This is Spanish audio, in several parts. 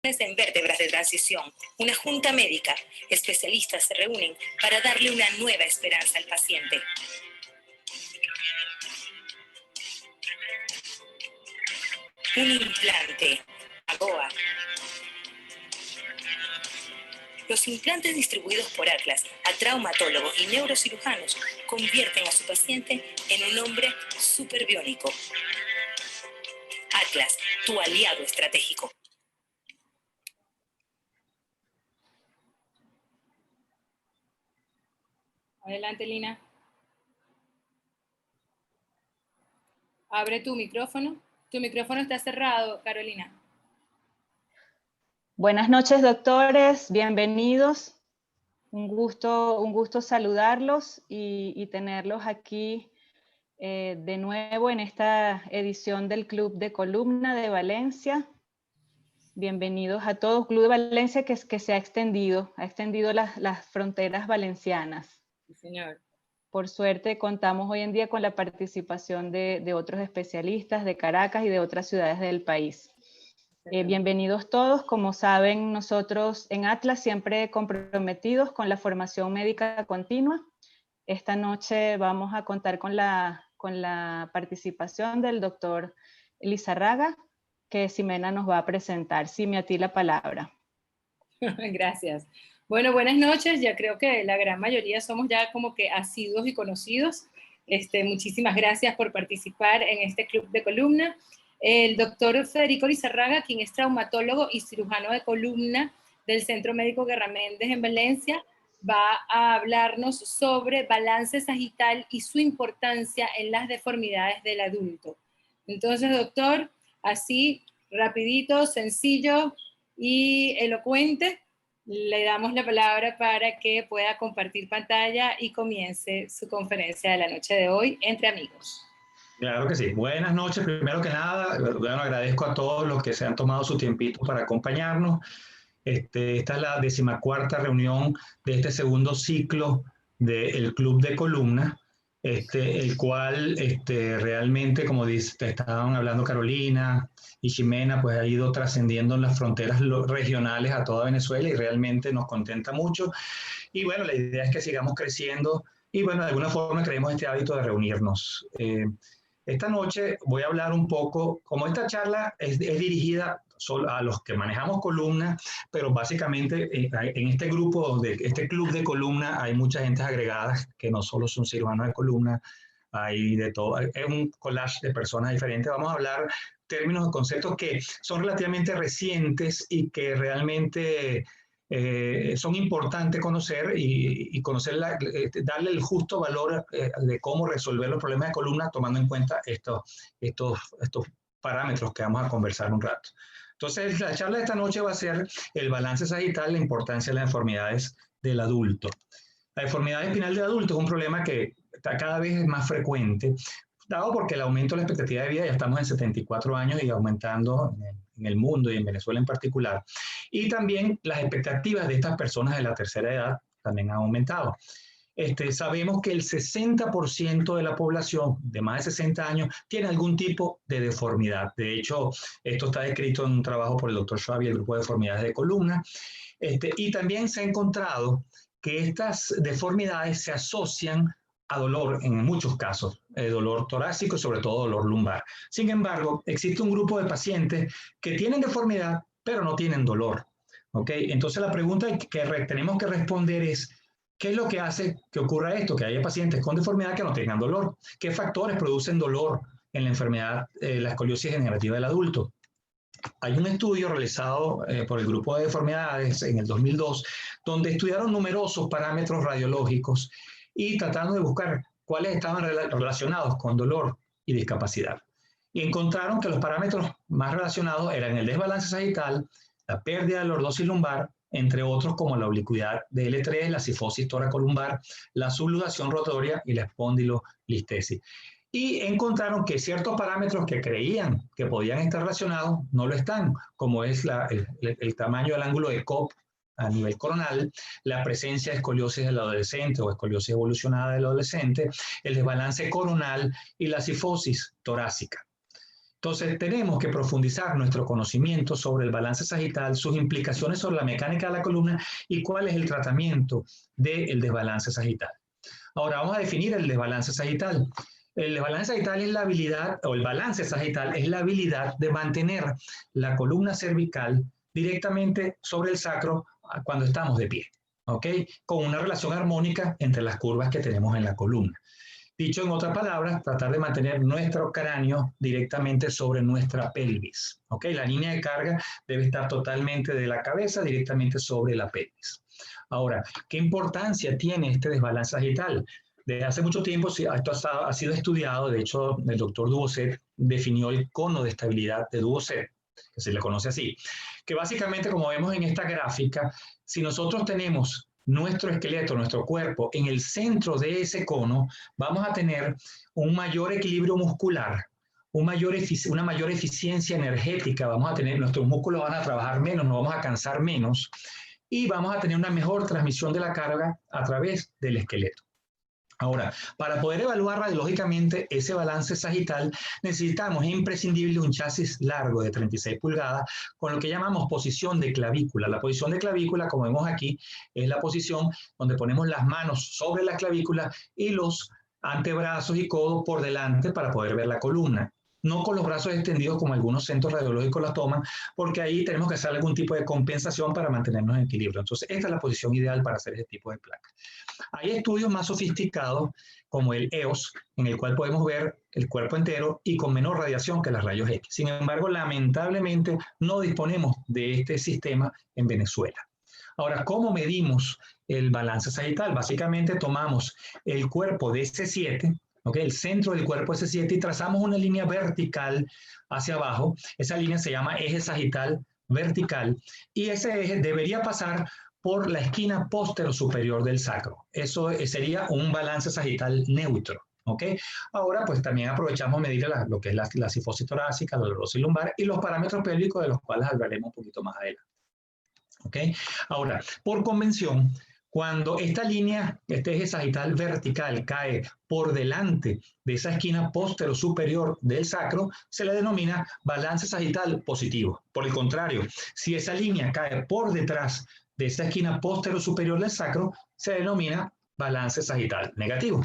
En vértebras de transición, una junta médica, especialistas se reúnen para darle una nueva esperanza al paciente. Un implante, AGOA. Los implantes distribuidos por Atlas a traumatólogos y neurocirujanos convierten a su paciente en un hombre superbiónico. Atlas, tu aliado estratégico. Adelante, Lina. Abre tu micrófono. Tu micrófono está cerrado, Carolina. Buenas noches, doctores. Bienvenidos. Un gusto saludarlos y tenerlos aquí de nuevo en esta edición del Club de Columna de Valencia. Bienvenidos a todos. Club de Valencia que se ha extendido las fronteras valencianas. Sí, señor. Por suerte contamos hoy en día con la participación de otros especialistas de Caracas y de otras ciudades del país. Bienvenidos todos. Como saben, nosotros en Atlas siempre comprometidos con la formación médica continua. Esta noche vamos a contar con la participación del doctor Lizarraga, que Ximena nos va a presentar. Sime, a ti la palabra. Gracias. Bueno, buenas noches. Ya creo que la gran mayoría somos ya como que asiduos y conocidos. Muchísimas gracias por participar en este club de columna. El doctor Federico Lizarraga, quien es traumatólogo y cirujano de columna del Centro Médico Guerra Méndez en Valencia, va a hablarnos sobre balance sagital y su importancia en las deformidades del adulto. Entonces, doctor, así, rapidito, sencillo y elocuente, le damos la palabra para que pueda compartir pantalla y comience su conferencia de la noche de hoy entre amigos. Claro que sí. Buenas noches. Primero que nada, bueno, agradezco a todos los que se han tomado su tiempito para acompañarnos. Esta es la 14ª reunión de este segundo ciclo del Club de Columna, el cual realmente, como estaban hablando Carolina y Ximena, pues ha ido trascendiendo en las fronteras regionales a toda Venezuela y realmente nos contenta mucho. Y bueno, la idea es que sigamos creciendo y bueno, de alguna forma creemos este hábito de reunirnos. Esta noche voy a hablar un poco, como esta charla es dirigida solo a los que manejamos columnas, pero básicamente en este grupo, este club de columna, hay muchas gentes agregadas que no solo son cirujanos de columna, hay de todo, es un collage de personas diferentes. Vamos a hablar términos y conceptos que son relativamente recientes y que realmente son importantes conocer y conocer darle el justo valor de cómo resolver los problemas de columna tomando en cuenta estos parámetros que vamos a conversar un rato. Entonces, la charla de esta noche va a ser el balance sagital, la importancia de las deformidades del adulto. La deformidad espinal del adulto es un problema que está cada vez más frecuente, dado porque el aumento de la expectativa de vida, ya estamos en 74 años y aumentando en el mundo y en Venezuela en particular. Y también las expectativas de estas personas de la tercera edad también han aumentado. Sabemos que el 60% de la población de más de 60 años tiene algún tipo de deformidad. De hecho, esto está descrito en un trabajo por el doctor Schwab y el grupo de deformidades de columna. Y también se ha encontrado que estas deformidades se asocian a dolor en muchos casos, dolor torácico y sobre todo dolor lumbar. Sin embargo, existe un grupo de pacientes que tienen deformidad, pero no tienen dolor. ¿Okay? Entonces la pregunta que tenemos que responder es, ¿qué es lo que hace que ocurra esto? Que haya pacientes con deformidad que no tengan dolor. ¿Qué factores producen dolor en la enfermedad, la escoliosis degenerativa del adulto? Hay un estudio realizado por el grupo de deformidades en el 2002, donde estudiaron numerosos parámetros radiológicos y tratando de buscar cuáles estaban relacionados con dolor y discapacidad. Y encontraron que los parámetros más relacionados eran el desbalance sagital, la pérdida de lordosis lumbar, entre otros como la oblicuidad de L3, la cifosis toracolumbar, la subluxación rotatoria y la espondilolistesis. Y encontraron que ciertos parámetros que creían que podían estar relacionados no lo están, como es el tamaño del ángulo de Cobb a nivel coronal, la presencia de escoliosis del adolescente o escoliosis evolucionada del adolescente, el desbalance coronal y la cifosis torácica. Entonces, tenemos que profundizar nuestro conocimiento sobre el balance sagital, sus implicaciones sobre la mecánica de la columna y cuál es el tratamiento del desbalance sagital. Ahora, vamos a definir el desbalance sagital. El desbalance sagital es la habilidad, o el balance sagital es la habilidad de mantener la columna cervical directamente sobre el sacro cuando estamos de pie, ¿ok? Con una relación armónica entre las curvas que tenemos en la columna. Dicho en otras palabras, tratar de mantener nuestro cráneo directamente sobre nuestra pelvis, ¿ok? La línea de carga debe estar totalmente de la cabeza directamente sobre la pelvis. Ahora, ¿qué importancia tiene este desbalance sagital? Desde hace mucho tiempo esto ha sido estudiado. De hecho, el doctor Dubocet definió el cono de estabilidad de Dubocet, que se le conoce así, que básicamente, como vemos en esta gráfica, si nosotros tenemos nuestro esqueleto, nuestro cuerpo, en el centro de ese cono, vamos a tener un mayor equilibrio muscular, una mayor eficiencia energética, vamos a tener, nuestros músculos van a trabajar menos, nos vamos a cansar menos, y vamos a tener una mejor transmisión de la carga a través del esqueleto. Ahora, para poder evaluar radiológicamente ese balance sagital, necesitamos, es imprescindible, un chasis largo de 36 pulgadas con lo que llamamos posición de clavícula. La posición de clavícula, como vemos aquí, es la posición donde ponemos las manos sobre la clavícula y los antebrazos y codos por delante para poder ver la columna. No con los brazos extendidos como algunos centros radiológicos las toman, porque ahí tenemos que hacer algún tipo de compensación para mantenernos en equilibrio. Entonces, esta es la posición ideal para hacer ese tipo de placas. Hay estudios más sofisticados, como el EOS, en el cual podemos ver el cuerpo entero y con menor radiación que las rayos X. Sin embargo, lamentablemente, no disponemos de este sistema en Venezuela. Ahora, ¿cómo medimos el balance sagital? Básicamente tomamos el cuerpo de S7, ¿okay? El centro del cuerpo S7, y trazamos una línea vertical hacia abajo. Esa línea se llama eje sagital vertical, y ese eje debería pasar por la esquina póstero superior del sacro. Eso sería un balance sagital neutro, ¿ok? Ahora, pues también aprovechamos medir lo que es la cifosis torácica, la lordosis lumbar y los parámetros pélvicos, de los cuales hablaremos un poquito más adelante, ¿ok? Ahora, por convención, cuando esta línea, este eje sagital vertical, cae por delante de esa esquina póstero superior del sacro, se le denomina balance sagital positivo. Por el contrario, si esa línea cae por detrás de esa esquina póstero superior del sacro, se denomina balance sagital negativo.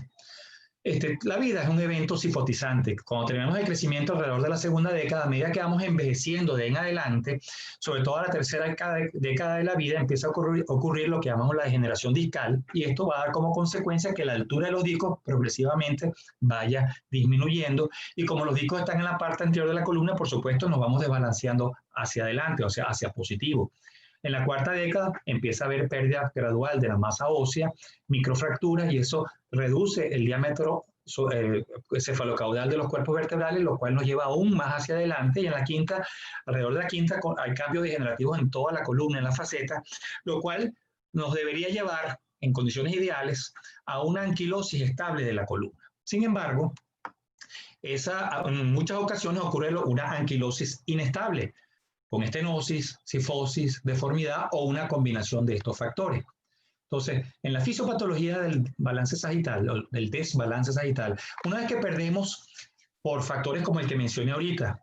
La vida es un evento sifotizante. Cuando tenemos el crecimiento alrededor de la segunda década, a medida que vamos envejeciendo de en adelante, sobre todo a la tercera década de la vida, empieza a ocurrir lo que llamamos la degeneración discal, y esto va a dar como consecuencia que la altura de los discos progresivamente vaya disminuyendo, y como los discos están en la parte anterior de la columna, por supuesto, nos vamos desbalanceando hacia adelante, o sea, hacia positivo. En la cuarta década empieza a haber pérdida gradual de la masa ósea, microfracturas, y eso reduce el diámetro cefalocaudal de los cuerpos vertebrales, lo cual nos lleva aún más hacia adelante. Y en la quinta, alrededor de la quinta, hay cambios degenerativos en toda la columna, en la faceta, lo cual nos debería llevar, en condiciones ideales, a una anquilosis estable de la columna. Sin embargo, en muchas ocasiones ocurre una anquilosis inestable, con estenosis, cifosis, deformidad o una combinación de estos factores. Entonces, en la fisiopatología del balance sagital, del desbalance sagital, una vez que perdemos por factores como el que mencioné ahorita,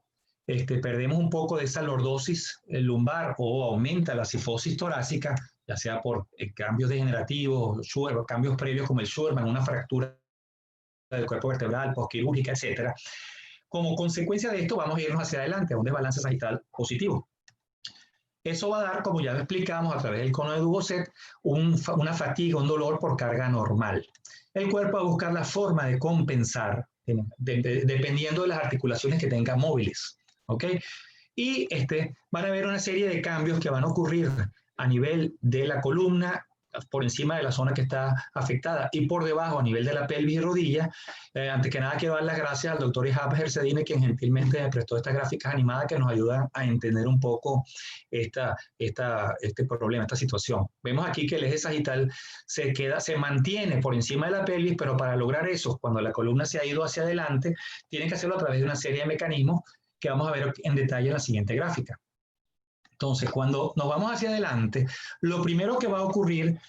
perdemos un poco de esa lordosis lumbar o aumenta la cifosis torácica, ya sea por cambios degenerativos, cambios previos como el Scheuermann, una fractura del cuerpo vertebral, postquirúrgica, etc. Como consecuencia de esto, vamos a irnos hacia adelante a un desbalance sagital positivo. Eso va a dar, como ya lo explicamos a través del cono de Dubocet, una fatiga, un dolor por carga normal. El cuerpo va a buscar la forma de compensar, dependiendo de las articulaciones que tenga móviles, ¿ok? Y van a haber una serie de cambios que van a ocurrir a nivel de la columna, por encima de la zona que está afectada, y por debajo a nivel de la pelvis y rodilla. Antes que nada, quiero dar las gracias al doctor Ihab Hersedine, quien gentilmente me prestó estas gráficas animadas que nos ayudan a entender un poco este problema, esta situación. Vemos aquí que el eje sagital se mantiene por encima de la pelvis, pero para lograr eso, cuando la columna se ha ido hacia adelante, tienen que hacerlo a través de una serie de mecanismos que vamos a ver en detalle en la siguiente gráfica. Entonces, cuando nos vamos hacia adelante, lo primero que va a ocurrir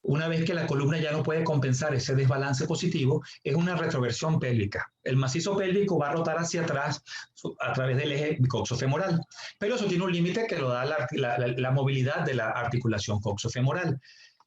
una vez que la columna ya no puede compensar ese desbalance positivo, es una retroversión pélvica. El macizo pélvico va a rotar hacia atrás a través del eje coxofemoral, pero eso tiene un límite que lo da la movilidad de la articulación coxofemoral.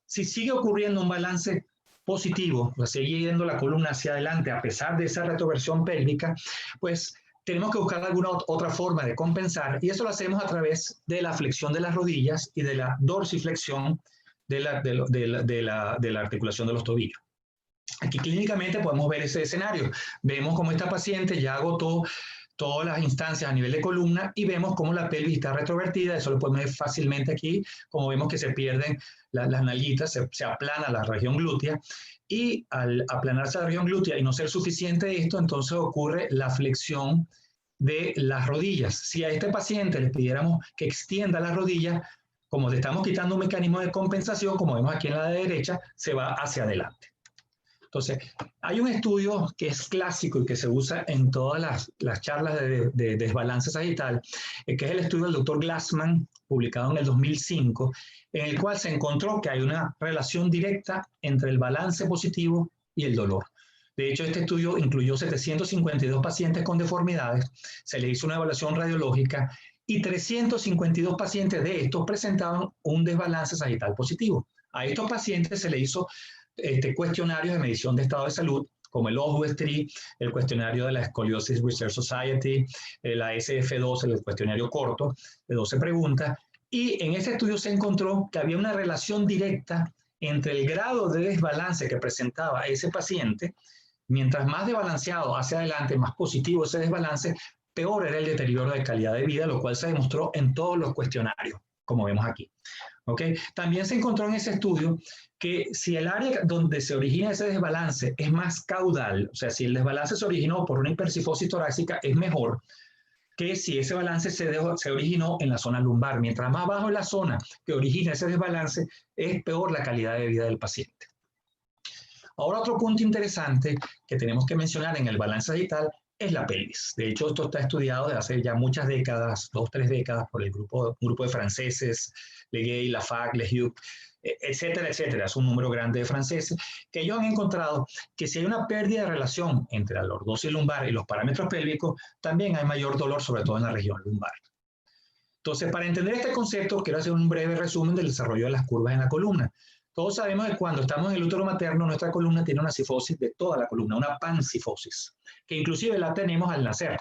Si sigue ocurriendo un balance positivo, o sea, sigue yendo la columna hacia adelante a pesar de esa retroversión pélvica, pues tenemos que buscar alguna otra forma de compensar, y eso lo hacemos a través de la flexión de las rodillas y de la dorsiflexión de la articulación de los tobillos. Aquí clínicamente podemos ver ese escenario. Vemos cómo esta paciente ya agotó todas las instancias a nivel de columna y vemos cómo la pelvis está retrovertida. Eso lo podemos ver fácilmente aquí, como vemos que se pierden las nalguitas, se aplana la región glútea, y al aplanarse la región glútea y no ser suficiente esto, entonces ocurre la flexión de las rodillas. Si a este paciente le pidiéramos que extienda las rodillas, como le estamos quitando un mecanismo de compensación, como vemos aquí en la derecha, se va hacia adelante. Entonces, hay un estudio que es clásico y que se usa en todas las charlas de desbalance sagital, que es el estudio del doctor Glassman, publicado en el 2005, en el cual se encontró que hay una relación directa entre el balance positivo y el dolor. De hecho, este estudio incluyó 752 pacientes con deformidades, se les hizo una evaluación radiológica y 352 pacientes de estos presentaban un desbalance sagital positivo. A estos pacientes se les hizo cuestionarios de medición de estado de salud, como el OSWE-3, el cuestionario de la Scoliosis Research Society, la SF2, el cuestionario corto de 12 preguntas, y en este estudio se encontró que había una relación directa entre el grado de desbalance que presentaba ese paciente. Mientras más desbalanceado hacia adelante, más positivo ese desbalance, peor era el deterioro de calidad de vida, lo cual se demostró en todos los cuestionarios, como vemos aquí. ¿Okay? También se encontró en ese estudio que si el área donde se origina ese desbalance es más caudal, o sea, si el desbalance se originó por una hipercifosis torácica, es mejor que si ese balance se originó en la zona lumbar. Mientras más bajo es la zona que origina ese desbalance, es peor la calidad de vida del paciente. Ahora, otro punto interesante que tenemos que mencionar en el balance sagital es la pelvis. De hecho, esto está estudiado desde hace ya muchas décadas, 2 o 3 décadas, por un grupo de franceses, Legay, Lafargue, Lehuc, etcétera, etcétera. Es un número grande de franceses, que ellos han encontrado que si hay una pérdida de relación entre la lordosis lumbar y los parámetros pélvicos, también hay mayor dolor, sobre todo en la región lumbar. Entonces, para entender este concepto, quiero hacer un breve resumen del desarrollo de las curvas en la columna. Todos sabemos que cuando estamos en el útero materno, nuestra columna tiene una cifosis de toda la columna, una pancifosis, que inclusive la tenemos al nacer.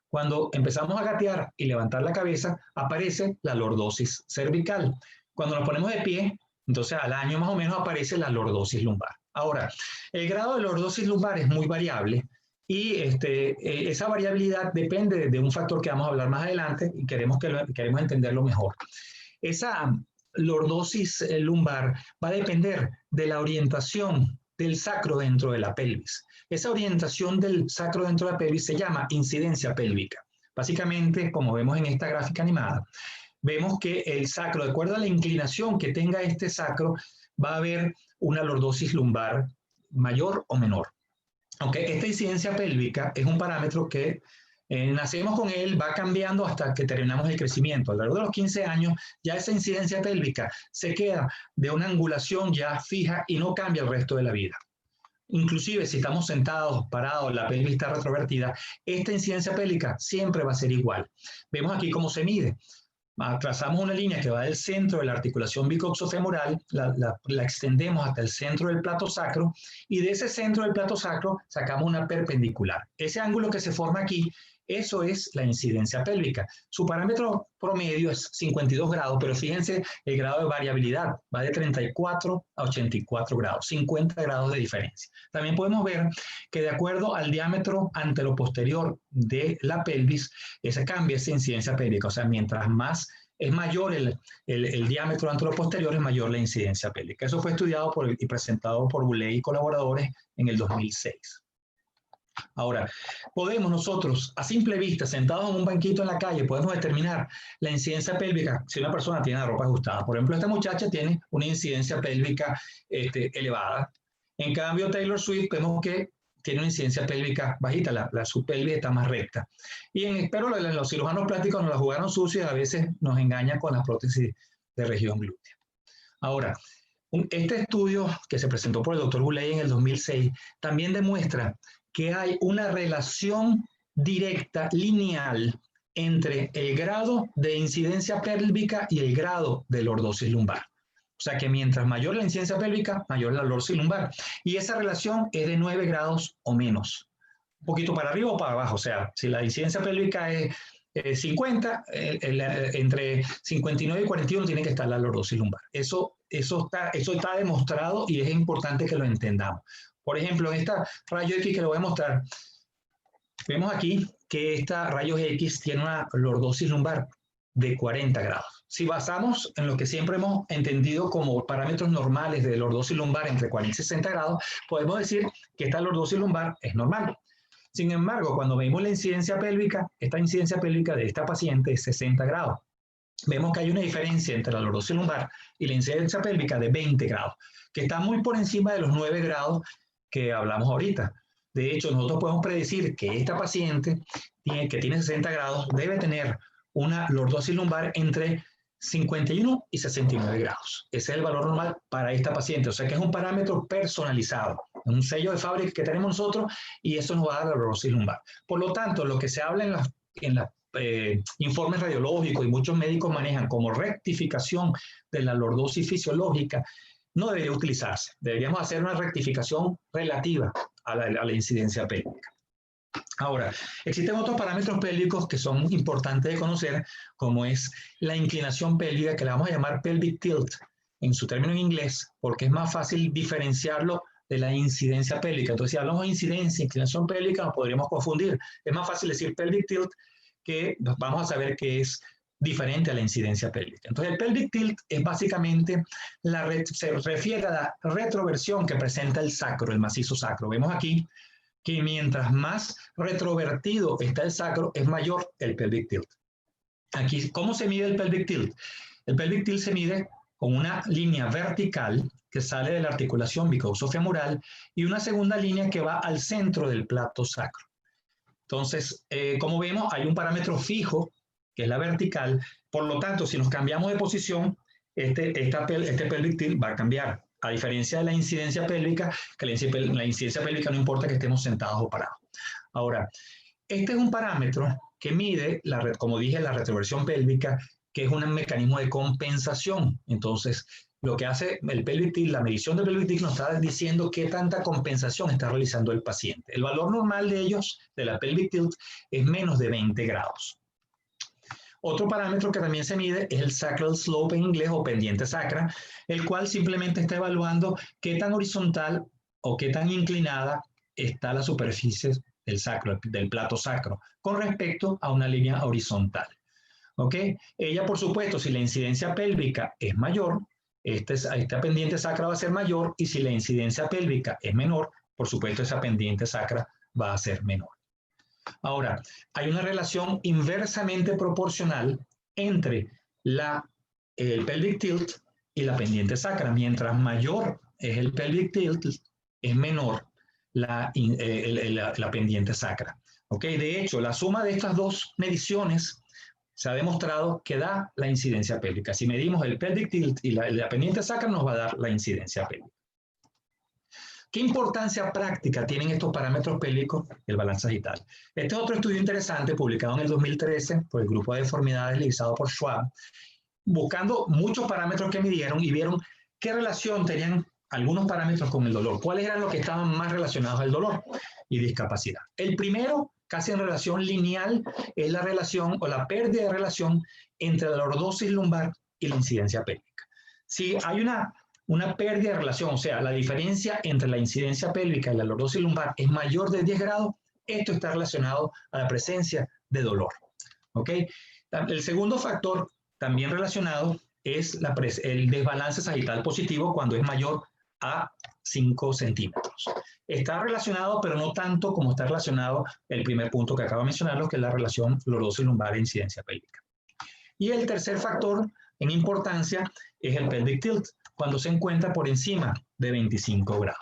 Cuando empezamos a gatear y levantar la cabeza, aparece la lordosis cervical. Cuando nos ponemos de pie, entonces al año más o menos aparece la lordosis lumbar. Ahora, el grado de lordosis lumbar es muy variable y esa variabilidad depende de un factor que vamos a hablar más adelante y queremos entenderlo mejor. Esa lordosis lumbar va a depender de la orientación del sacro dentro de la pelvis. Esa orientación del sacro dentro de la pelvis se llama incidencia pélvica. Básicamente, como vemos en esta gráfica animada, vemos que el sacro, de acuerdo a la inclinación que tenga este sacro, va a haber una lordosis lumbar mayor o menor. Aunque esta incidencia pélvica es un parámetro que nacemos con él, va cambiando hasta que terminamos el crecimiento. Alrededor de los 15 años, ya esa incidencia pélvica se queda de una angulación ya fija y no cambia el resto de la vida. Inclusive si estamos sentados, parados, la pelvis está retrovertida, esta incidencia pélvica siempre va a ser igual. Vemos aquí cómo se mide. Trazamos una línea que va del centro de la articulación bicoxofemoral, la extendemos hasta el centro del plato sacro y de ese centro del plato sacro sacamos una perpendicular. Ese ángulo que se forma aquí, eso es la incidencia pélvica. Su parámetro promedio es 52 grados, pero fíjense el grado de variabilidad, va de 34 a 84 grados, 50 grados de diferencia. También podemos ver que de acuerdo al diámetro anteroposterior de la pelvis, cambia esa incidencia pélvica, o sea, mientras más es mayor el diámetro anteroposterior, es mayor la incidencia pélvica. Eso fue estudiado y presentado por Bouley y colaboradores en el 2006. Ahora, podemos nosotros, a simple vista, sentados en un banquito en la calle, podemos determinar la incidencia pélvica si una persona tiene la ropa ajustada. Por ejemplo, esta muchacha tiene una incidencia pélvica elevada. En cambio, Taylor Swift vemos que tiene una incidencia pélvica bajita, su pelvis está más recta. Pero los cirujanos plásticos nos la jugaron sucia y a veces nos engañan con la prótesis de región glútea. Ahora, Este estudio que se presentó por el doctor Goulet en el 2006 también demuestra que hay una relación directa, lineal, entre el grado de incidencia pélvica y el grado de lordosis lumbar. O sea que mientras mayor la incidencia pélvica, mayor la lordosis lumbar. Y esa relación es de 9 grados o menos. Un poquito para arriba o para abajo. O sea, si la incidencia pélvica es 50, entre 59 y 41 tiene que estar la lordosis lumbar. Eso está demostrado y es importante que lo entendamos. Por ejemplo, en esta rayo X que le voy a mostrar, vemos aquí que esta rayos X tiene una lordosis lumbar de 40 grados. Si basamos en lo que siempre hemos entendido como parámetros normales de lordosis lumbar entre 40 y 60 grados, podemos decir que esta lordosis lumbar es normal. Sin embargo, cuando vemos la incidencia pélvica, esta incidencia pélvica de esta paciente es 60 grados. Vemos que hay una diferencia entre la lordosis lumbar y la incidencia pélvica de 20 grados, que está muy por encima de los 9 grados que hablamos ahorita. De hecho, nosotros podemos predecir que esta paciente que tiene 60 grados debe tener una lordosis lumbar entre 51 y 69 grados. Ese es el valor normal para esta paciente. O sea que es un parámetro personalizado, un sello de fábrica que tenemos nosotros y eso nos va a dar la lordosis lumbar. Por lo tanto, lo que se habla en los informes radiológicos y muchos médicos manejan como rectificación de la lordosis fisiológica no debería utilizarse. Deberíamos hacer una rectificación relativa a la incidencia pélvica. Ahora, existen otros parámetros pélvicos que son importantes de conocer, como es la inclinación pélvica, que la vamos a llamar pelvic tilt en su término en inglés, porque es más fácil diferenciarlo de la incidencia pélvica. Entonces, si hablamos de incidencia, inclinación pélvica, nos podríamos confundir. Es más fácil decir pelvic tilt que vamos a saber que es diferente a la incidencia pélvica. Entonces, el pelvic tilt es básicamente, se refiere a la retroversión que presenta el sacro, el macizo sacro. Vemos aquí que mientras más retrovertido está el sacro, es mayor el pelvic tilt. Aquí, ¿cómo se mide el pelvic tilt? El pelvic tilt se mide con una línea vertical que sale de la articulación bicausofemoral y una segunda línea que va al centro del plato sacro. Entonces, como vemos, hay un parámetro fijo, que es la vertical. Por lo tanto, si nos cambiamos de posición, este pelvic tilt va a cambiar. A diferencia de la incidencia pélvica, que la incidencia pélvica no importa que estemos sentados o parados. Ahora, este es un parámetro que mide, como dije, la retroversión pélvica, que es un mecanismo de compensación. Entonces, lo que hace el pelvic tilt, la medición del pelvic tilt nos está diciendo qué tanta compensación está realizando el paciente. El valor normal de ellos, de la pelvic tilt, es menos de 20 grados. Otro parámetro que también se mide es el sacral slope en inglés o pendiente sacra, el cual simplemente está evaluando qué tan horizontal o qué tan inclinada está la superficie del sacro, del plato sacro, con respecto a una línea horizontal. ¿Ok? Ella, por supuesto, si la incidencia pélvica es mayor, esta pendiente sacra va a ser mayor, y si la incidencia pélvica es menor, por supuesto, esa pendiente sacra va a ser menor. Ahora, hay una relación inversamente proporcional entre el pelvic tilt y la pendiente sacra. Mientras mayor es el pelvic tilt, es menor la pendiente sacra. ¿Okay? De hecho, la suma de estas dos mediciones se ha demostrado que da la incidencia pélvica. Si medimos el pelvic tilt y la pendiente sacra, nos va a dar la incidencia pélvica. ¿Qué importancia práctica tienen estos parámetros pélvicos? El balance sagital. Este es otro estudio interesante publicado en el 2013 por el grupo de deformidades realizado por Schwab, buscando muchos parámetros que midieron y vieron qué relación tenían algunos parámetros con el dolor. ¿Cuáles eran los que estaban más relacionados al dolor y discapacidad? El primero, casi en relación lineal, es la relación o la pérdida de relación entre la lordosis lumbar y la incidencia pélvica. Si hay una pérdida de relación, o sea, la diferencia entre la incidencia pélvica y la lordosis lumbar es mayor de 10 grados, esto está relacionado a la presencia de dolor. ¿Ok? El segundo factor también relacionado es el desbalance sagital positivo cuando es mayor a 5 centímetros. Está relacionado, pero no tanto como está relacionado el primer punto que acabo de mencionar, que es la relación lordosis lumbar e incidencia pélvica. Y el tercer factor en importancia es el pelvic tilt, cuando se encuentra por encima de 25 grados.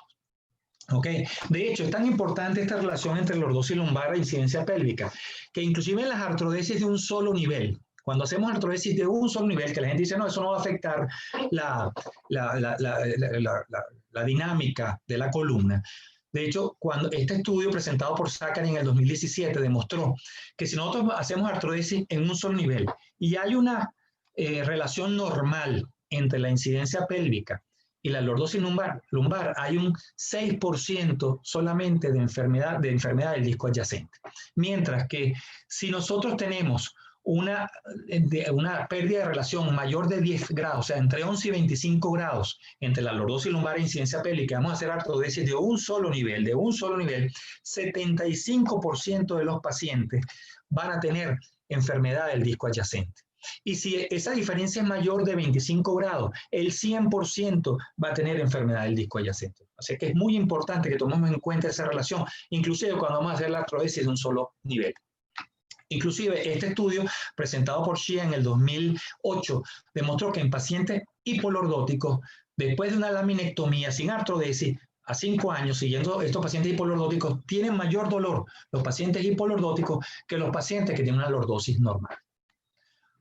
¿Ok? De hecho, es tan importante esta relación entre lordosis lumbar e incidencia pélvica, que inclusive en las artrodesis de un solo nivel, Cuando hacemos artrodesis de un solo nivel, que la gente dice, no, eso no va a afectar la dinámica de la columna. De hecho, cuando este estudio presentado por Zachary en el 2017 demostró que si nosotros hacemos artrodesis en un solo nivel y hay una relación normal entre la incidencia pélvica y la lordosis lumbar, hay un 6% solamente de enfermedad del disco adyacente. Mientras que si nosotros tenemos una pérdida de relación mayor de 10 grados, o sea, entre 11 y 25 grados entre la lordosis lumbar e incidencia pélvica, vamos a hacer artrodesis de un solo nivel, 75% de los pacientes van a tener enfermedad del disco adyacente. Y si esa diferencia es mayor de 25 grados, el 100% va a tener enfermedad del disco adyacente. Así que es muy importante que tomemos en cuenta esa relación, inclusive cuando vamos a hacer la artrodesis de un solo nivel. Inclusive este estudio presentado por Shia en el 2008 demostró que en pacientes hipolordóticos, después de una laminectomía sin artrodesis, a 5 años, siguiendo estos pacientes hipolordóticos, tienen mayor dolor los pacientes hipolordóticos que los pacientes que tienen una lordosis normal.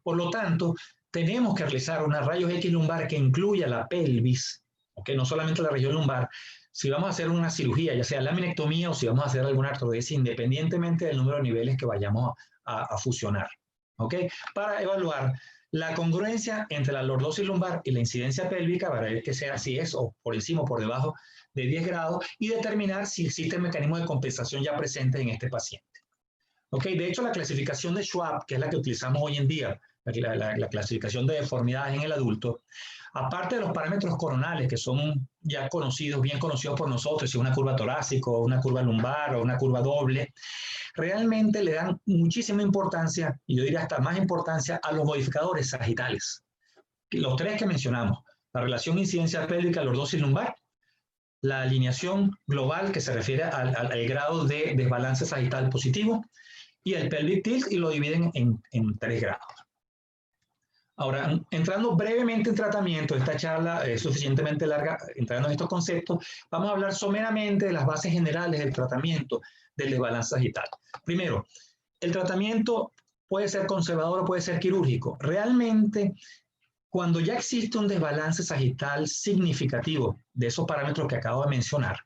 Por lo tanto, tenemos que realizar una rayos X lumbar que incluya la pelvis, ¿okay? No solamente la región lumbar. Si vamos a hacer una cirugía, ya sea laminectomía o si vamos a hacer alguna artrodesis, independientemente del número de niveles que vayamos a fusionar, ¿okay? Para evaluar la congruencia entre la lordosis lumbar y la incidencia pélvica, para ver que sea si es o por encima o por debajo de 10 grados, y determinar si existe el mecanismo de compensación ya presente en este paciente. ¿Okay? De hecho, la clasificación de Schwab, que es la que utilizamos hoy en día, la clasificación de deformidades en el adulto, aparte de los parámetros coronales que son ya conocidos, bien conocidos por nosotros, si es una curva torácica, una curva lumbar o una curva doble, realmente le dan muchísima importancia, y yo diría hasta más importancia, a los modificadores sagitales. Los 3 que mencionamos, la relación incidencia pélvica, lordosis lumbar, la alineación global que se refiere al grado de desbalance sagital positivo, y el pelvic tilt, y lo dividen en 3 grados. Ahora, entrando brevemente en tratamiento, esta charla es suficientemente larga, entrando en estos conceptos, vamos a hablar someramente de las bases generales del tratamiento del desbalance sagital. Primero, el tratamiento puede ser conservador o puede ser quirúrgico. Realmente, cuando ya existe un desbalance sagital significativo de esos parámetros que acabo de mencionar,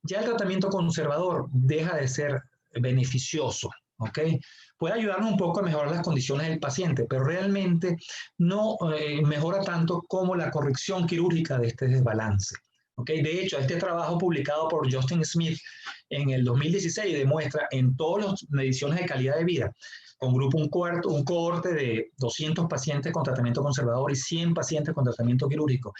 ya el tratamiento conservador deja de ser beneficioso. ¿Okay? Puede ayudarnos un poco a mejorar las condiciones del paciente, pero realmente no mejora tanto como la corrección quirúrgica de este desbalance. ¿Okay? De hecho, este trabajo publicado por Justin Smith en el 2016 demuestra en todas las mediciones de calidad de vida, con un cohorte de 200 pacientes con tratamiento conservador y 100 pacientes con tratamiento quirúrgico,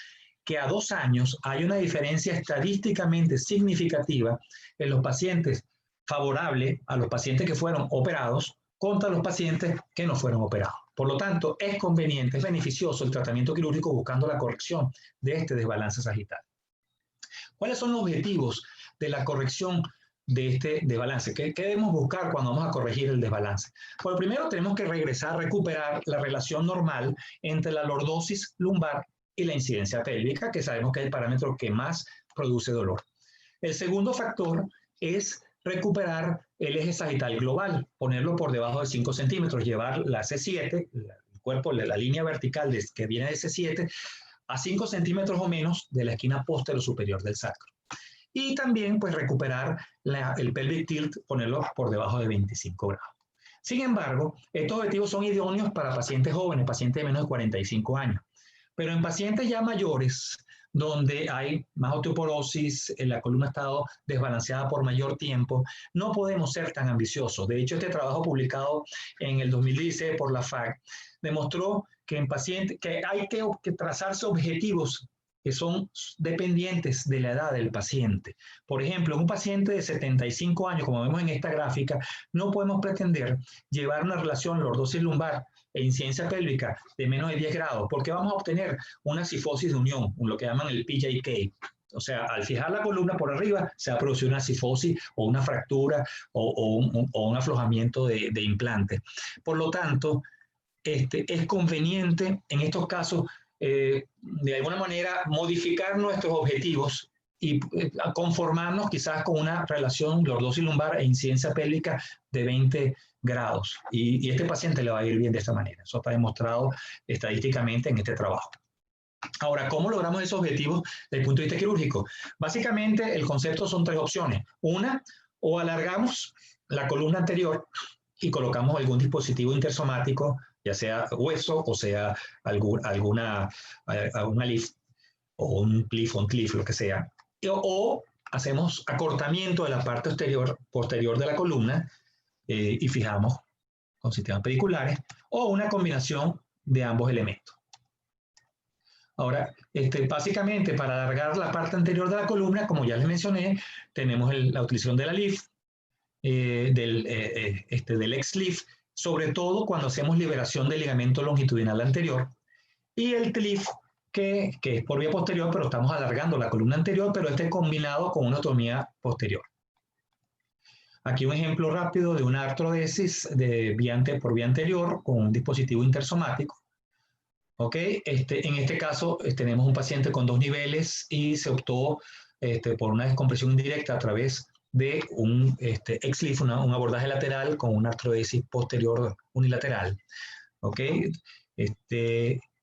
que a 2 años hay una diferencia estadísticamente significativa en los pacientes favorable a los pacientes que fueron operados contra los pacientes que no fueron operados. Por lo tanto, es conveniente, es beneficioso el tratamiento quirúrgico buscando la corrección de este desbalance sagital. ¿Cuáles son los objetivos de la corrección de este desbalance? ¿Qué debemos buscar cuando vamos a corregir el desbalance? Bueno, primero tenemos que recuperar la relación normal entre la lordosis lumbar y la incidencia pélvica, que sabemos que es el parámetro que más produce dolor. El segundo factor es recuperar el eje sagital global, ponerlo por debajo de 5 centímetros, llevar la C7, el cuerpo, la línea vertical que viene de C7, a 5 centímetros o menos de la esquina posterior superior del sacro. Y también pues recuperar el pelvic tilt, ponerlo por debajo de 25 grados. Sin embargo, estos objetivos son idóneos para pacientes jóvenes, pacientes de menos de 45 años. Pero en pacientes ya mayores, donde hay más osteoporosis, la columna ha estado desbalanceada por mayor tiempo, no podemos ser tan ambiciosos. De hecho, este trabajo publicado en el 2016 por la FAC demostró que en pacientes que hay que trazarse objetivos que son dependientes de la edad del paciente. Por ejemplo, en un paciente de 75 años, como vemos en esta gráfica, no podemos pretender llevar una relación lordosis lumbar e incidencia pélvica de menos de 10 grados, porque vamos a obtener una cifosis de unión, lo que llaman el PJK. O sea, al fijar la columna por arriba, se va a producir una cifosis o una fractura o un aflojamiento de implante. Por lo tanto, es conveniente en estos casos, de alguna manera, modificar nuestros objetivos y conformarnos quizás con una relación lordosis lumbar e incidencia pélvica de 20 grados. Y este paciente le va a ir bien de esta manera. Eso está demostrado estadísticamente en este trabajo. Ahora, ¿cómo logramos esos objetivos desde el punto de vista quirúrgico? Básicamente, el concepto son 3 opciones. Una, o alargamos la columna anterior y colocamos algún dispositivo intersomático, ya sea hueso o sea alguna lift o un cliff, lo que sea. O hacemos acortamiento de la parte posterior de la columna y fijamos con sistemas pediculares, o una combinación de ambos elementos. Ahora, básicamente para alargar la parte anterior de la columna, como ya les mencioné, tenemos la utilización de la lift, del X-lift, sobre todo cuando hacemos liberación del ligamento longitudinal anterior, y el TLIF, que es por vía posterior, pero estamos alargando la columna anterior, pero combinado con una otomía posterior. Aquí un ejemplo rápido de una artrodesis por vía anterior con un dispositivo intersomático. ¿Ok? En este caso tenemos un paciente con 2 niveles y se optó por una descompresión indirecta a través de un X-lift, un abordaje lateral con una artrodesis posterior unilateral. ¿Ok?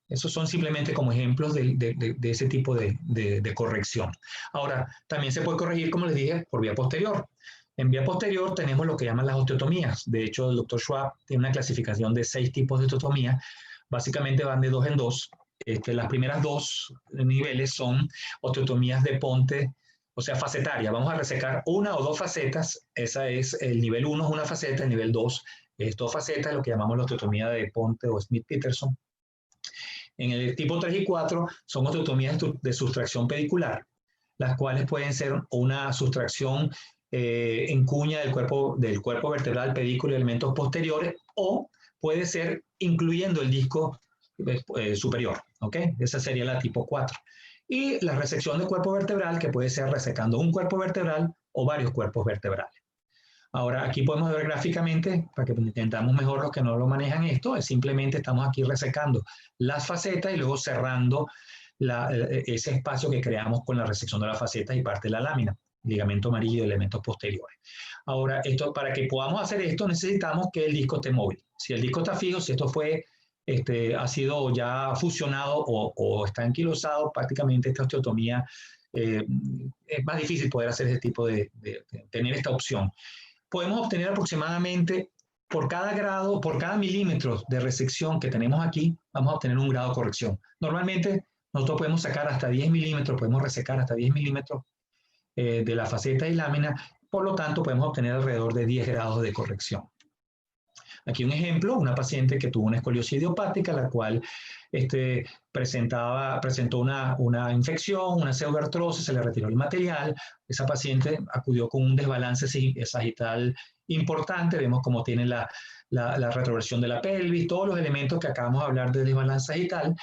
Esos son simplemente como ejemplos de ese tipo de corrección. Ahora, también se puede corregir, como les dije, por vía posterior. En vía posterior tenemos lo que llaman las osteotomías. De hecho, el Dr. Schwab tiene una clasificación de 6 tipos de osteotomía. Básicamente van de 2 en 2. Las primeras 2 niveles son osteotomías de ponte, o sea, facetaria. Vamos a resecar 1 o 2 facetas. Esa es el nivel 1, es una faceta. El nivel 2 es 2 facetas, lo que llamamos la osteotomía de ponte o Smith-Peterson. En el tipo 3 y 4 son osteotomías de sustracción pedicular, las cuales pueden ser una sustracción en cuña del cuerpo vertebral, pedículo y elementos posteriores, o puede ser incluyendo el disco superior, ¿ok? Esa sería la tipo 4. Y la resección del cuerpo vertebral, que puede ser resecando un cuerpo vertebral o varios cuerpos vertebrales. Ahora, aquí podemos ver gráficamente, para que entendamos mejor los que no lo manejan esto, simplemente estamos aquí resecando las facetas y luego cerrando ese espacio que creamos con la resección de las facetas y parte de la lámina, ligamento amarillo y elementos posteriores. Ahora, para que podamos hacer esto, necesitamos que el disco esté móvil. Si el disco está fijo, si esto ha sido ya fusionado o está anquilosado, prácticamente esta osteotomía es más difícil poder hacer ese tipo tener esta opción. Podemos obtener aproximadamente por cada milímetro de resección que tenemos aquí, vamos a obtener un grado de corrección. Normalmente nosotros podemos sacar hasta 10 milímetros, podemos resecar hasta 10 milímetros de la faceta y lámina, por lo tanto podemos obtener alrededor de 10 grados de corrección. Aquí un ejemplo, una paciente que tuvo una escoliosis idiopática, la cual presentó una infección, una pseudoartrosis, se le retiró el material. Esa paciente acudió con un desbalance sagital importante, vemos cómo tiene la retroversión de la pelvis, todos los elementos que acabamos de hablar de desbalance sagital.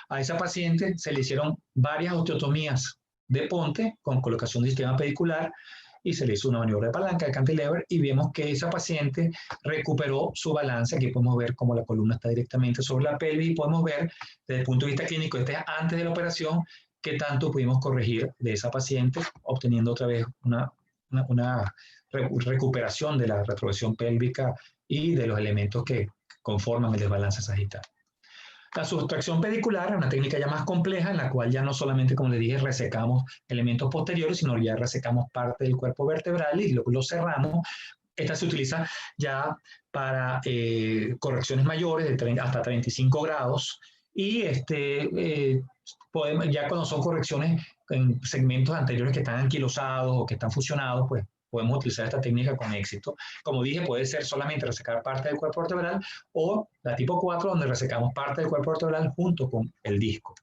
A esa paciente se le hicieron varias osteotomías de ponte con colocación de sistema pedicular y se le hizo una maniobra de palanca de cantilever y vemos que esa paciente recuperó su balance. Aquí podemos ver cómo la columna está directamente sobre la pelvis y podemos ver desde el punto de vista clínico, antes de la operación, qué tanto pudimos corregir de esa paciente, obteniendo otra vez una recuperación de la retroversión pélvica y de los elementos que conforman el desbalance sagital. La sustracción pedicular es una técnica ya más compleja en la cual ya no solamente, como les dije, resecamos elementos posteriores, sino ya resecamos parte del cuerpo vertebral y lo cerramos. Esta se utiliza ya para correcciones mayores de hasta 35 grados y ya cuando son correcciones en segmentos anteriores que están anquilosados o que están fusionados, pues podemos utilizar esta técnica con éxito. Como dije, puede ser solamente resecar parte del cuerpo vertebral o la tipo 4, donde resecamos parte del cuerpo vertebral junto con el disco.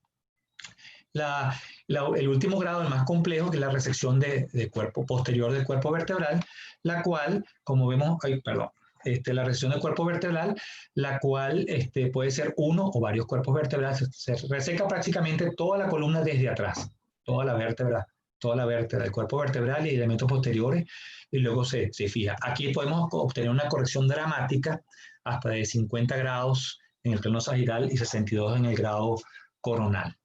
El último grado, el más complejo, que es la resección de cuerpo posterior del cuerpo vertebral, la cual, como vemos, la resección del cuerpo vertebral, la cual puede ser uno o varios cuerpos vertebrales. Se reseca prácticamente toda la columna desde atrás, toda la vértebra del cuerpo vertebral y elementos posteriores, y luego se fija. Aquí podemos obtener una corrección dramática hasta de 50 grados en el plano sagital y 62 en el grado coronal.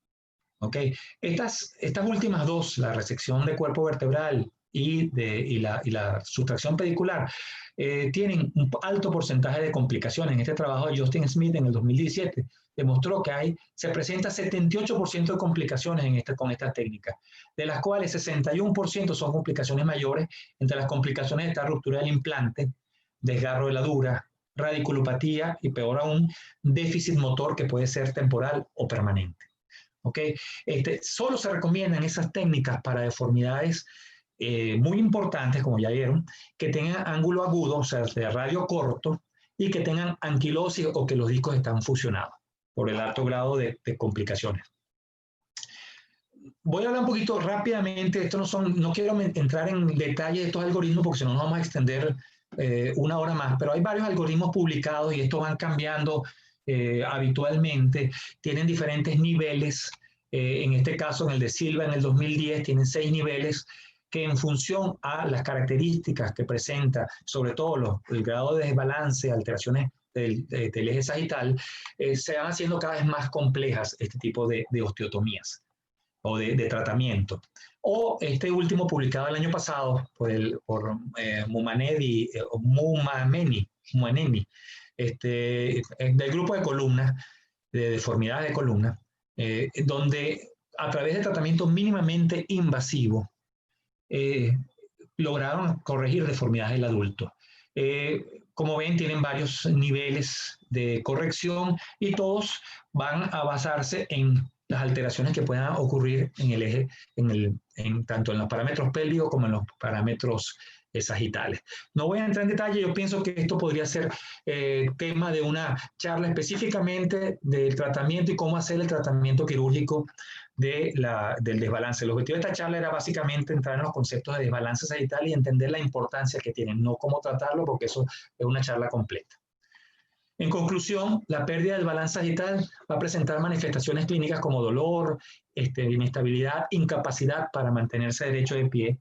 ¿Ok? Estas últimas dos, la resección de cuerpo vertebral y la sustracción pedicular, tienen un alto porcentaje de complicaciones. En este trabajo de Justin Smith en el 2017 demostró que se presenta 78% de complicaciones con esta técnica, de las cuales 61% son complicaciones mayores. Entre las complicaciones está ruptura del implante, desgarro de la dura, radiculopatía y, peor aún, déficit motor que puede ser temporal o permanente. ¿Okay? Solo se recomiendan esas técnicas para deformidades muy importantes, como ya vieron, que tengan ángulo agudo, o sea, de radio corto, y que tengan anquilosis o que los discos están fusionados por el alto grado de complicaciones. Voy a hablar un poquito rápidamente, no quiero entrar en detalle de estos algoritmos porque si no nos vamos a extender una hora más, pero hay varios algoritmos publicados y estos van cambiando habitualmente, tienen diferentes niveles, en este caso en el de Silva en el 2010 tienen 6 niveles que en función a las características que presenta, sobre todo el grado de desbalance, alteraciones del eje sagital, se van haciendo cada vez más complejas este tipo de osteotomías o de tratamiento. O este último publicado el año pasado por Mumaneni, del grupo de columna, de deformidades de columna, donde a través de tratamiento mínimamente invasivo lograron corregir deformidades del adulto. Como ven, tienen varios niveles de corrección y todos van a basarse en las alteraciones que puedan ocurrir en el eje, tanto en los parámetros pélvicos como en los parámetros sagitales. No voy a entrar en detalle, yo pienso que esto podría ser tema de una charla específicamente del tratamiento y cómo hacer el tratamiento quirúrgico del desbalance. El objetivo de esta charla era básicamente entrar en los conceptos de desbalance sagital y entender la importancia que tienen, no cómo tratarlo, porque eso es una charla completa. En conclusión, la pérdida del balance sagital va a presentar manifestaciones clínicas como dolor, inestabilidad, incapacidad para mantenerse derecho de pie.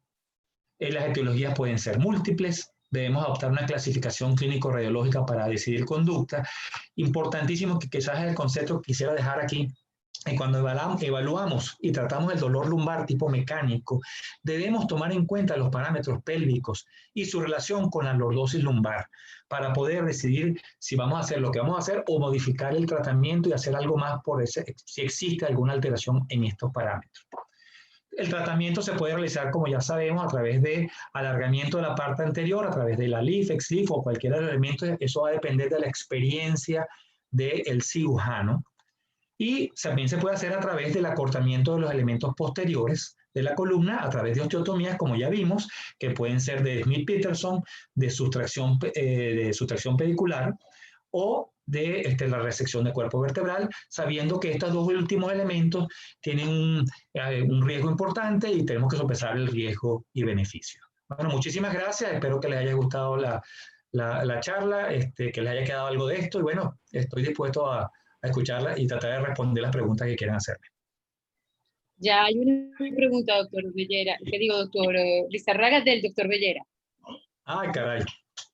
Las etiologías pueden ser múltiples. Debemos adoptar una clasificación clínico-radiológica para decidir conducta. Importantísimo que quizás es el concepto que quisiera dejar aquí. Y cuando evaluamos y tratamos el dolor lumbar tipo mecánico, debemos tomar en cuenta los parámetros pélvicos y su relación con la lordosis lumbar para poder decidir si vamos a hacer lo que vamos a hacer o modificar el tratamiento y hacer algo más si existe alguna alteración en estos parámetros. El tratamiento se puede realizar, como ya sabemos, a través de alargamiento de la parte anterior, a través de la LIF, ex-LIF o cualquier elemento. Eso va a depender de la experiencia del cirujano. Y también se puede hacer a través del acortamiento de los elementos posteriores de la columna, a través de osteotomías, como ya vimos, que pueden ser de Smith-Peterson, de sustracción pedicular, o de la resección de cuerpo vertebral, sabiendo que estos dos últimos elementos tienen un riesgo importante y tenemos que sopesar el riesgo y beneficio. Bueno, muchísimas gracias, espero que les haya gustado la charla, que les haya quedado algo de esto, y bueno, estoy dispuesto a escucharla y tratar de responder las preguntas que quieran hacerme. Ya hay una pregunta, doctor Bellera, doctor Lizarraga, del doctor Bellera. Ay, caray.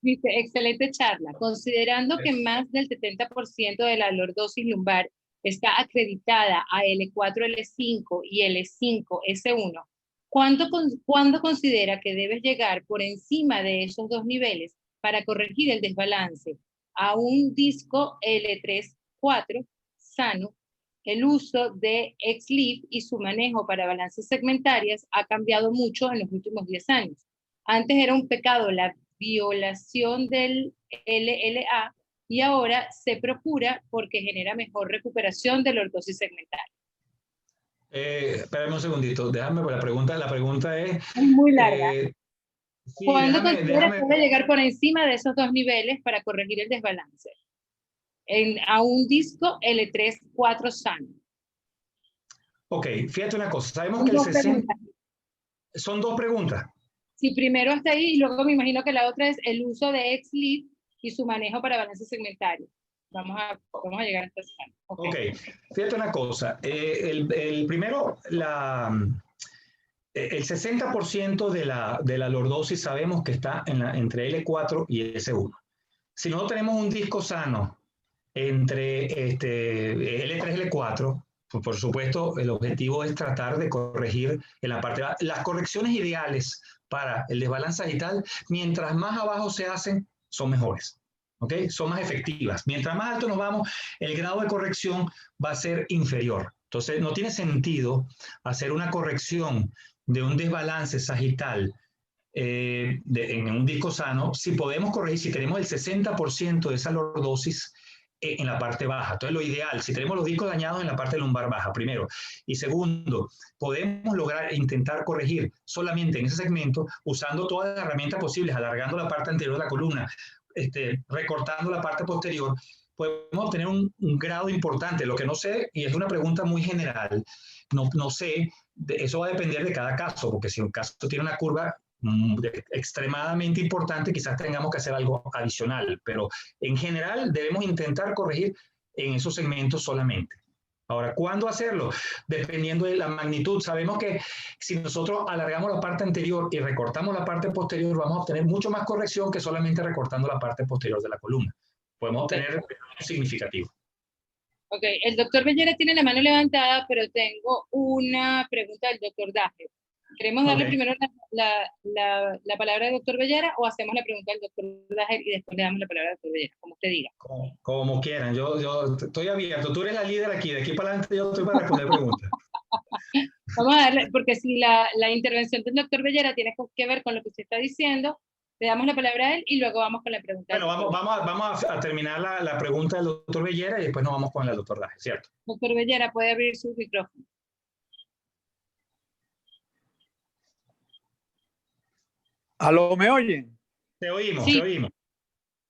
Dice, excelente charla. Considerando que más del 70% de la lordosis lumbar está acreditada a L4, L5 y L5, S1, ¿cuándo considera que debes llegar por encima de esos dos niveles para corregir el desbalance a un disco L3-4 sano? El uso de ex-LIF y su manejo para balances segmentarias ha cambiado mucho en los últimos 10 años. Antes era un pecado la violación del LLA y ahora se procura porque genera mejor recuperación de la lordosis segmentaria. Espérame un segundito, déjame, la pregunta es muy larga. Sí, ¿Cuándo consideras que debe llegar por encima de esos dos niveles para corregir el desbalance? A un disco L3-4 sano. Ok, fíjate una cosa, sabemos que el 60... Son dos preguntas. Sí, primero hasta ahí y luego me imagino que la otra es el uso de ex-LIF y su manejo para balance segmentario. Vamos a llegar hasta esa. Ok, fíjate una cosa, el primero, el 60% de la lordosis sabemos que está entre L4 y S1. Si no tenemos un disco sano entre L3 y L4, Por supuesto, el objetivo es tratar de corregir en la parte baja. Las correcciones ideales para el desbalance sagital, mientras más abajo se hacen, son mejores. ¿Okay? Son más efectivas. Mientras más alto nos vamos, el grado de corrección va a ser inferior. Entonces, no tiene sentido hacer una corrección de un desbalance sagital en un disco sano si podemos corregir, si tenemos el 60% de esa lordosis en la parte baja. Entonces, lo ideal, si tenemos los discos dañados en la parte lumbar baja, primero. Y segundo, podemos lograr intentar corregir solamente en ese segmento usando todas las herramientas posibles, alargando la parte anterior de la columna, recortando la parte posterior, podemos obtener un grado importante. Lo que no sé, y es una pregunta muy general, no sé, eso va a depender de cada caso, porque si un caso tiene una curva extremadamente importante, quizás tengamos que hacer algo adicional, pero en general debemos intentar corregir en esos segmentos solamente. Ahora, ¿cuándo hacerlo? Dependiendo de la magnitud. Sabemos que si nosotros alargamos la parte anterior y recortamos la parte posterior, vamos a obtener mucho más corrección que solamente recortando la parte posterior de la columna. Podemos obtener significativo. Ok, el doctor Bellera tiene la mano levantada, pero tengo una pregunta del doctor Daje. ¿Queremos darle primero la palabra al doctor Bellera o hacemos la pregunta al doctor Daje y después le damos la palabra al doctor Bellera? Como usted diga. Como quieran, yo estoy abierto. Tú eres la líder aquí, de aquí para adelante yo estoy para responder preguntas. Vamos a darle, porque si la intervención del doctor Bellera tiene que ver con lo que usted está diciendo, le damos la palabra a él y luego vamos con la pregunta. Bueno, vamos a terminar la pregunta del doctor Bellera y después nos vamos con el doctor Daje, ¿cierto? Doctor Bellera, puede abrir su micrófono. ¿Aló, me oyen? Te oímos, sí. Te oímos.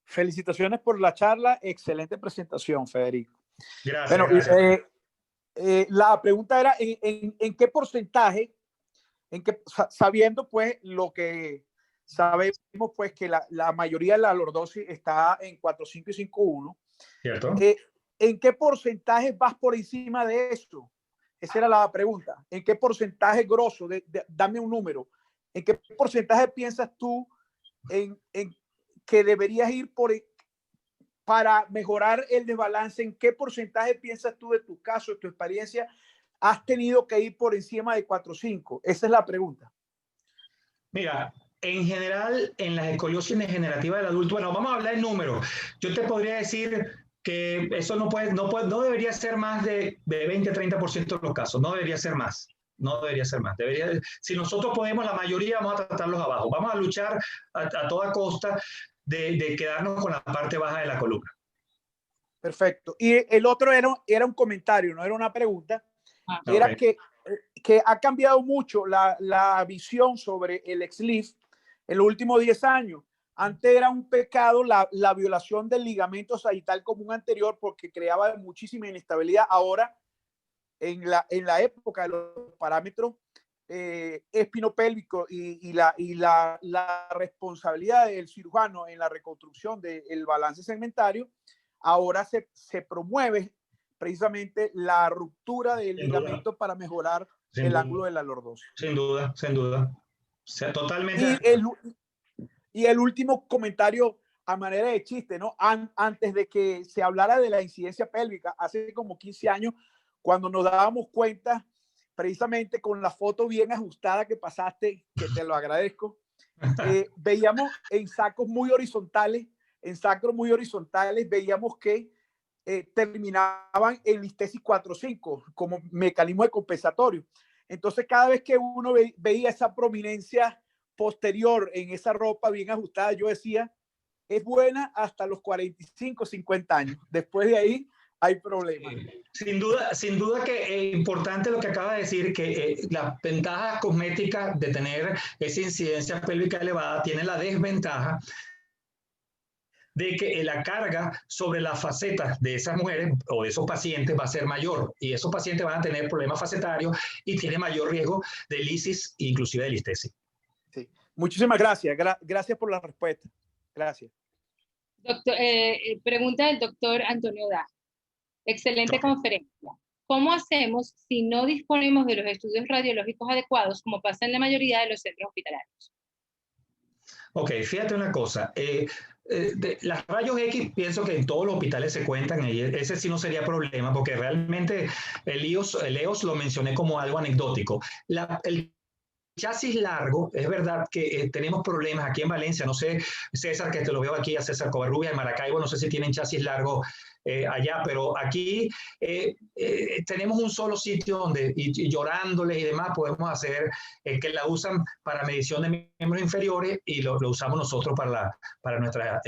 Felicitaciones por la charla, excelente presentación, Federico. Gracias. Bueno, gracias. La pregunta era, ¿en qué porcentaje, sabiendo pues lo que sabemos pues que la mayoría de la lordosis está en 4.5 y 5.1, ¿cierto? ¿En qué porcentaje vas por encima de eso? Esa era la pregunta. ¿En qué porcentaje grosso? Dame un número. ¿En qué porcentaje piensas tú en que deberías ir para mejorar el desbalance? ¿En qué porcentaje piensas tú de tu caso, de tu experiencia, has tenido que ir por encima de 4.5? Esa es la pregunta. Mira, en general, en las escoliosis degenerativa del adulto, bueno, vamos a hablar de números. Yo te podría decir que eso no debería ser más de 20-30% de los casos, no debería ser más. No debería ser más. Si nosotros podemos, la mayoría vamos a tratarlos abajo. Vamos a luchar a toda costa de quedarnos con la parte baja de la columna. Perfecto. Y el otro era un comentario, no era una pregunta. Era que ha cambiado mucho la visión sobre el XLIF en los últimos 10 años. Antes era un pecado la violación del ligamento sagital común anterior porque creaba muchísima inestabilidad. Ahora, en la época de los parámetros espinopélvicos y la responsabilidad del cirujano en la reconstrucción del balance segmentario, ahora se promueve precisamente la ruptura del ligamento para mejorar el ángulo de la lordosis. Sin duda, sin duda. O sea, totalmente. Y el último comentario a manera de chiste, ¿no? Antes de que se hablara de la incidencia pélvica, hace como 15 años, cuando nos dábamos cuenta, precisamente con la foto bien ajustada que pasaste, que te lo agradezco, veíamos en sacros muy horizontales, veíamos que terminaban en listesis 4.5 como mecanismo de compensatorio. Entonces, cada vez que uno veía esa prominencia posterior en esa ropa bien ajustada, yo decía, es buena hasta los 45, 50 años. Después de ahí, hay problemas. Sin duda que es importante lo que acaba de decir, que las ventajas cosméticas de tener esa incidencia pélvica elevada tiene la desventaja de que la carga sobre las facetas de esas mujeres o de esos pacientes va a ser mayor y esos pacientes van a tener problemas facetarios y tiene mayor riesgo de lisis e inclusive de listesis. Sí. Muchísimas gracias. Gracias por la respuesta. Gracias. Doctor, pregunta del doctor Antonio Daje. Excelente conferencia. ¿Cómo hacemos si no disponemos de los estudios radiológicos adecuados, como pasa en la mayoría de los centros hospitalarios? Ok, fíjate una cosa. las rayos X pienso que en todos los hospitales se cuentan y ese sí no sería problema porque realmente el EOS lo mencioné como algo anecdótico. El chasis largo, es verdad que tenemos problemas aquí en Valencia, no sé, César, que te lo veo aquí, a César Covarrubia, en Maracaibo, no sé si tienen chasis largo allá, pero aquí tenemos un solo sitio donde, y llorándoles y demás, podemos hacer que la usan para medición de miembros inferiores y lo usamos nosotros para nuestras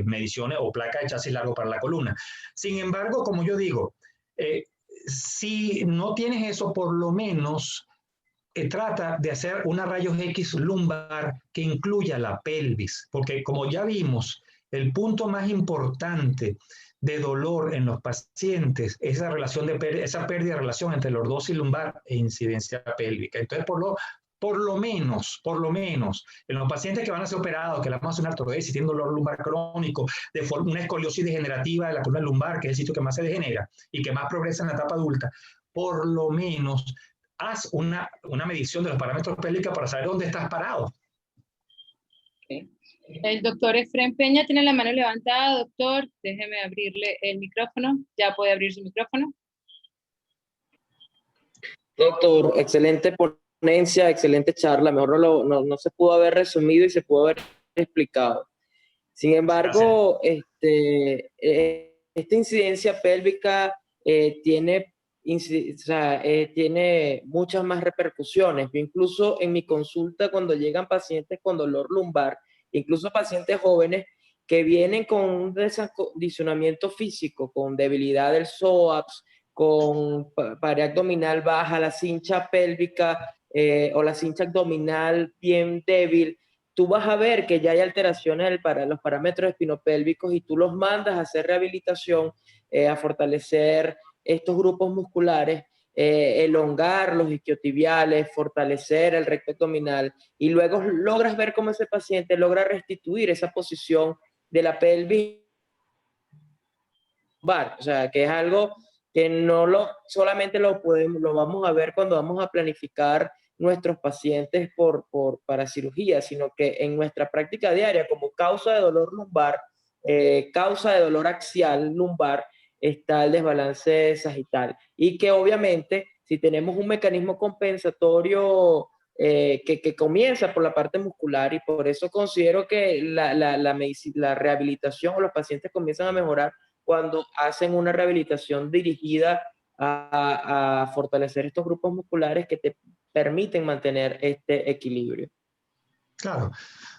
mediciones o placa de chasis largo para la columna. Sin embargo, como yo digo, si no tienes eso, por lo menos trata de hacer una rayos X lumbar que incluya la pelvis, porque como ya vimos, el punto más importante de dolor en los pacientes es esa relación esa pérdida de relación entre lordosis lumbar e incidencia pélvica. Entonces, por lo menos, en los pacientes que van a ser operados, que le vamos a hacer una artrodesis, tienen dolor lumbar crónico, una escoliosis degenerativa de la columna lumbar, que es el sitio que más se degenera y que más progresa en la etapa adulta, por lo menos haz una medición de los parámetros pélvicos para saber dónde estás parado. Okay. El doctor Efren Peña tiene la mano levantada. Doctor, déjeme abrirle el micrófono. Ya puede abrir su micrófono. Doctor, excelente ponencia, excelente charla. Mejor no se pudo haber resumido y se pudo haber explicado. Sin embargo, esta incidencia pélvica tiene muchas más repercusiones. Yo incluso en mi consulta, cuando llegan pacientes con dolor lumbar, incluso pacientes jóvenes que vienen con un descondicionamiento físico, con debilidad del psoas, con pared abdominal baja, la cincha pélvica o la cincha abdominal bien débil, tú vas a ver que ya hay alteraciones para los parámetros espinopélvicos y tú los mandas a hacer rehabilitación, a fortalecer estos grupos musculares, elongar los isquiotibiales, fortalecer el recto abdominal y luego logras ver cómo ese paciente logra restituir esa posición de la pelvis. O sea, que es algo que no solamente lo vamos a ver cuando vamos a planificar nuestros pacientes para cirugía, sino que en nuestra práctica diaria como causa de dolor lumbar, causa de dolor axial lumbar, está el desbalance sagital. Y que obviamente, si tenemos un mecanismo compensatorio que comienza por la parte muscular, y por eso considero que la rehabilitación o los pacientes comienzan a mejorar cuando hacen una rehabilitación dirigida a fortalecer estos grupos musculares que te permiten mantener este equilibrio. Claro.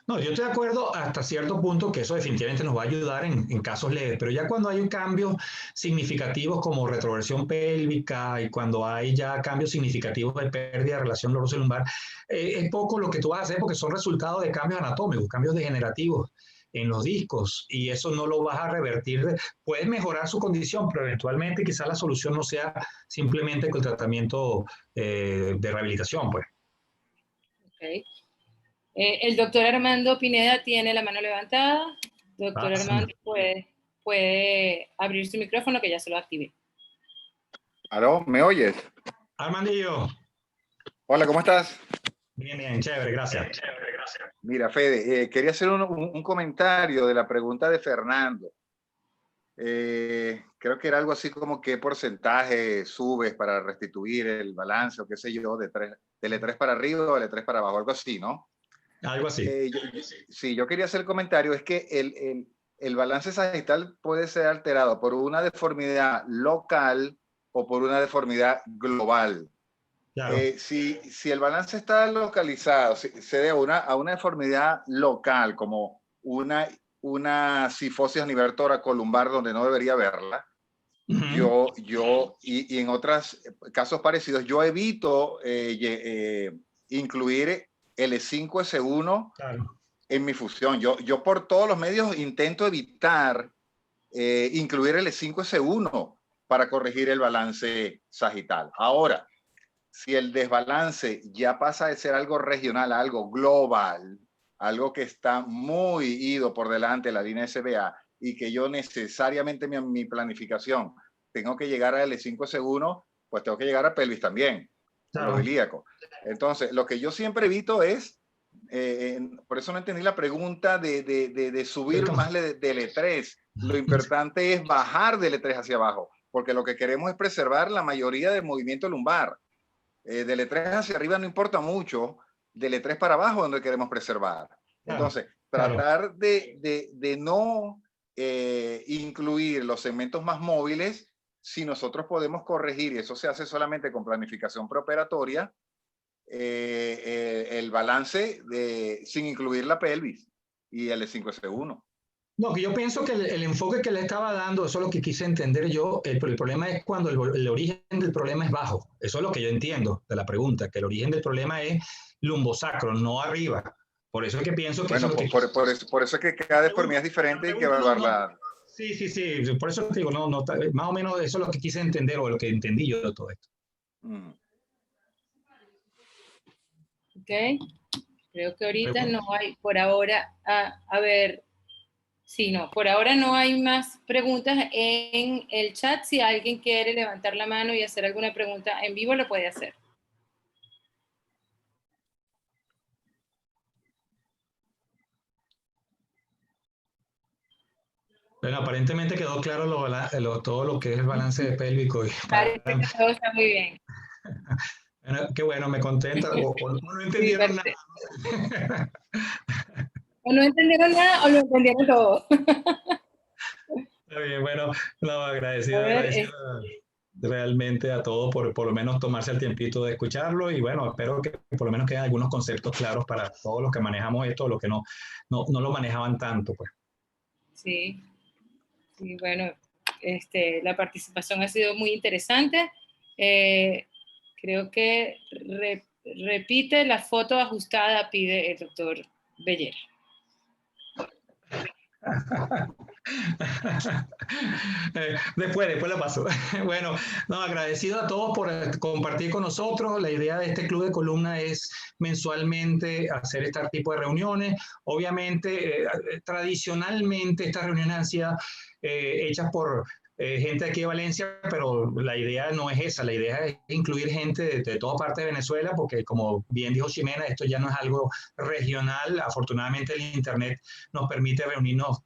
No, yo estoy de acuerdo hasta cierto punto que eso definitivamente nos va a ayudar en casos leves, pero ya cuando hay un cambio significativos como retroversión pélvica y cuando hay ya cambios significativos de pérdida de relación loroso-lumbar, es poco lo que tú vas a hacer porque son resultados de cambios anatómicos, cambios degenerativos en los discos y eso no lo vas a revertir. Puedes mejorar su condición, pero eventualmente quizás la solución no sea simplemente con el tratamiento de rehabilitación, pues. Okay. El doctor Armando Pineda tiene la mano levantada. Doctor Armando, puede abrir su micrófono que ya se lo activé. ¿Aló? ¿Me oyes? Armandillo. Hola, ¿cómo estás? Bien, chévere, gracias. Mira, Fede, quería hacer un comentario de la pregunta de Fernando. Creo que era algo así como qué porcentaje subes para restituir el balance o qué sé yo, de L3 para arriba o L3 para abajo, algo así, ¿no? Algo así. Sí, yo quería hacer el comentario, es que el balance sagital puede ser alterado por una deformidad local o por una deformidad global. Claro. Si el balance está localizado, se debe a una deformidad local, como una cifosis a nivel toracolumbar donde no debería haberla, y en otros casos parecidos, yo evito incluir L5S1 en mi fusión. Yo por todos los medios intento evitar incluir L5S1 para corregir el balance sagital. Ahora, si el desbalance ya pasa de ser algo regional a algo global, algo que está muy ido por delante de la línea SBA y que yo necesariamente en mi planificación tengo que llegar a L5S1, pues tengo que llegar a pelvis también, claro, lo ilíaco. Entonces, lo que yo siempre evito es por eso no entendí la pregunta de subir más de L3. Lo importante es bajar de L3 hacia abajo, porque lo que queremos es preservar la mayoría del movimiento lumbar. De L3 hacia arriba no importa mucho, de L3 para abajo es donde queremos preservar. Entonces, tratar de no incluir los segmentos más móviles, si nosotros podemos corregir, y eso se hace solamente con planificación preoperatoria, el balance sin incluir la pelvis y el L5S1. No, que yo pienso que el enfoque que le estaba dando, eso es lo que quise entender yo, el problema es cuando el origen del problema es bajo. Eso es lo que yo entiendo de la pregunta, que el origen del problema es lumbosacro, no arriba. Por eso es que pienso que... Bueno, eso por eso es que cada deformidad es diferente y hay que evaluarla. Sí, por eso te digo, más o menos eso es lo que quise entender o lo que entendí yo de todo esto. Ok, creo que ahorita no hay, por ahora, a ver, sí, no, por ahora no hay más preguntas en el chat. Si alguien quiere levantar la mano y hacer alguna pregunta en vivo, lo puede hacer. Bueno, aparentemente quedó claro todo lo que es el balance pélvico. Parece que todo está muy bien. Bueno, qué bueno, me contenta. O no entendieron nada. O no entendieron nada o lo entendieron todo. Está bien, bueno, agradecido realmente a todos por lo menos tomarse el tiempito de escucharlo y bueno, espero que por lo menos queden algunos conceptos claros para todos los que manejamos esto, los que no lo manejaban tanto, pues. Sí, bueno, la participación ha sido muy interesante. Creo que repite la foto ajustada, pide el doctor Bellera. Después la paso. Bueno, agradecido a todos por compartir con nosotros. La idea de este club de columna es mensualmente hacer este tipo de reuniones. Obviamente, tradicionalmente estas reuniones han sido hechas por gente aquí de Valencia, pero la idea no es esa, la idea es incluir gente de toda parte de Venezuela, porque como bien dijo Ximena, esto ya no es algo regional. Afortunadamente el internet nos permite reunirnos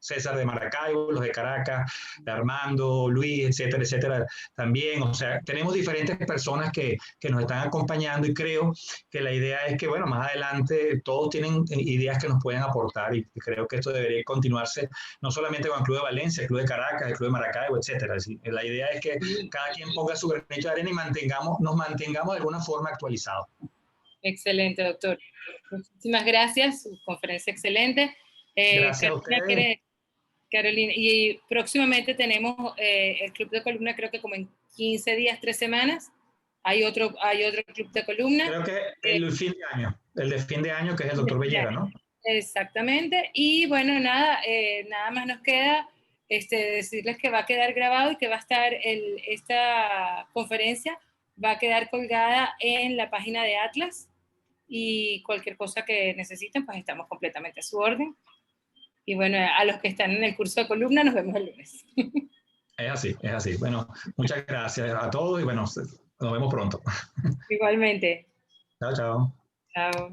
César de Maracaibo, los de Caracas, de Armando, Luis, etcétera, también. O sea, tenemos diferentes personas que nos están acompañando y creo que la idea es que, bueno, más adelante todos tienen ideas que nos pueden aportar y creo que esto debería continuarse no solamente con el Club de Valencia, el Club de Caracas, el Club de Maracaibo, etcétera. La idea es que cada quien ponga su granito de arena y nos mantengamos de alguna forma actualizados. Excelente, doctor. Muchísimas gracias, su conferencia excelente. Gracias a ustedes. Carolina, y próximamente tenemos el club de columna, creo que como en 15 días, 3 semanas, hay otro club de columna. Creo que el de fin de año, que es el doctor Bellera, ¿no? Exactamente, y bueno, nada más nos queda decirles que va a quedar grabado y que va a estar esta conferencia, va a quedar colgada en la página de Atlas, y cualquier cosa que necesiten, pues estamos completamente a su orden. Y bueno, a los que están en el curso de columna, nos vemos el lunes. Es así. Bueno, muchas gracias a todos y bueno, nos vemos pronto. Igualmente. Chao. Chao.